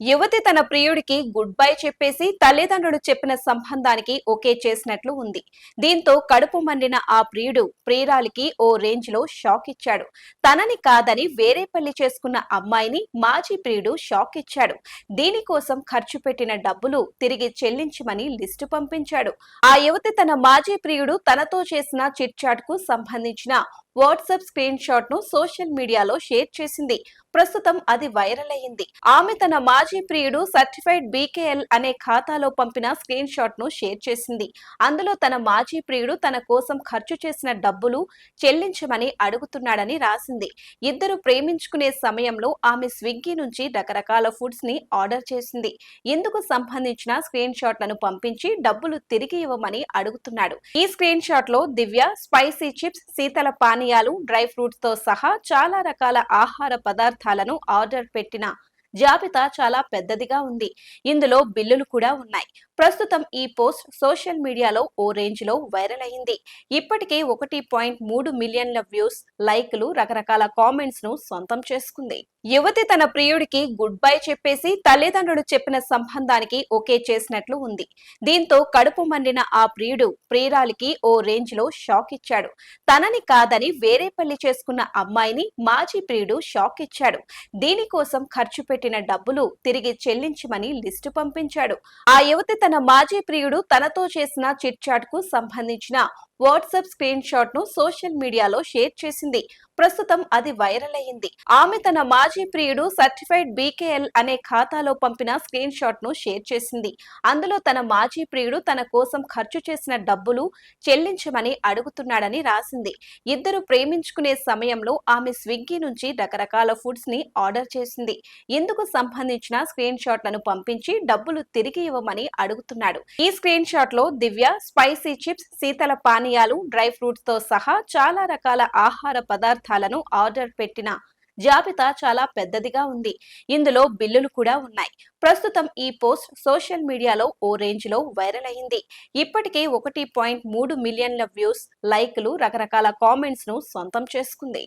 యువతి తన ప్రియుడికి good bye చెప్పేసి తల్లిదండ్రులు చెప్పిన సంబంధానికి ఓకే చేసినట్లు ఉంది. దీంతో కడుపు మండిన ఆ ప్రియుడు ప్రియురాలికి ఓ రేంజ్ లో షాక్ ఇచ్చాడు. తనని కాదని వేరే పెళ్లి చేసుకున్న అమ్మాయిని మాజీ ప్రియుడు షాక్ ఇచ్చాడు. దీనికోసం ఖర్చు పెట్టిన డబ్బులు తిరిగి చెల్లించమని లిస్టు పంపించాడు. ఆ యువతి తన మాజీ ప్రియుడు తనతో చేసిన చిట్ చాట్ కు సంబంధించిన వాట్సాప్ స్క్రీన్ షాట్ ను సోషల్ మీడియాలో షేర్ చేసింది. ప్రస్తుతం అది వైరల్ అయింది. ఆమె తన మాజీ ప్రియుడు సర్టిఫైడ్ బీకేఎల్ అనే ఖాతాలో పంపిన స్క్రీన్ షాట్ ను షేర్ చేసింది. అందులో తన మాజీ ప్రియుడు తన కోసం ఖర్చు చేసిన డబ్బులు చెల్లించమని అడుగుతున్నాడని రాసింది. ఇద్దరు ప్రేమించుకునే సమయంలో ఆమె స్విగ్గీ నుంచి రకరకాల ఫుడ్స్ ని ఆర్డర్ చేసింది. ఇందుకు సంబంధించిన స్క్రీన్ షాట్లను పంపించి డబ్బులు తిరిగి ఇవ్వమని అడుగుతున్నాడు. ఈ స్క్రీన్ షాట్ లో దివ్య స్పైసీ చిప్స్, శీతల పానీయాలు, డ్రై ఫ్రూట్స్ తో సహా చాలా రకాల ఆహార పదార్థాలను ఆర్డర్ పెట్టిన జాబితా చాలా పెద్దదిగా ఉంది. ఇందులో బిల్లులు కూడా ఉన్నాయి. ప్రస్తుతం ఈ పోస్ట్ సోషల్ మీడియాలో ఓ రేంజ్ లో వైరల్ అయింది. ఇప్పటికే 1.3 మిలియన్ల వ్యూస్, లైక్లు, రకరకాల కామెంట్స్ ను సొంతం చేసుకుంది. యువతి తన ప్రియుడికి గుడ్ బై చెప్పేసి తల్లిదండ్రులు చెప్పిన సంబంధానికి ఓకే చేసినట్లు ఉంది. దీంతో కడుపు మండిన ఆ ప్రియుడు ప్రియురాలికి ఓ రేంజ్ లో షాక్ ఇచ్చాడు. తనని కాదని వేరే పెళ్లి చేసుకున్న అమ్మాయిని మాజీ ప్రియుడు షాక్ ఇచ్చాడు. దీనికోసం ఖర్చు పెట్టిన డబ్బులు తిరిగి చెల్లించమని లిస్టు పంపించాడు. ఆ యువతి తన మాజీ ప్రియుడు తనతో చేసిన చిట్ చాట్ కు సంబంధించిన వాట్సాప్ స్క్రీన్ షాట్ ను సోషల్ మీడియాలో షేర్ చేసింది. ప్రస్తుతం అది వైరల్ అయింది. ఆమె తన మాజీ ప్రియుడు సర్టిఫైడ్ బీకేఎల్ అనే ఖాతాలో పంపిన స్క్రీన్ షాట్ ను షేర్ చేసింది. అందులో తన మాజీ ప్రియుడు తన కోసం ఖర్చు చేసిన డబ్బులు చెల్లించమని అడుగుతున్నాడని రాసింది. ఇద్దరు ప్రేమించుకునే సమయంలో ఆమె స్విగ్గీ నుంచి రకరకాల ఫుడ్స్ ని ఆర్డర్ చేసింది. ఇందుకు సంబంధించిన స్క్రీన్ షాట్లను పంపించి డబ్బులు తిరిగి ఇవ్వమని అడుగుతున్నాడు. ఈ స్క్రీన్ షాట్ లో దివ్య స్పైసీ చిప్స్, శీతల పానీయాలు, డ్రై ఫ్రూట్స్ తో సహా చాలా రకాల ఆహార పదార్థాలను ఆర్డర్ పెట్టిన జాబితా చాలా పెద్దదిగా ఉంది. ఇందులో బిల్లులు కూడా ఉన్నాయి. ప్రస్తుతం ఈ పోస్ట్ సోషల్ మీడియాలో ఓ రేంజ్ లో వైరల్ అయింది. ఇప్పటికే 1.3 మిలియన్ల వ్యూస్, లైక్లు, రకరకాల కామెంట్స్ ను సొంతం చేసుకుంది.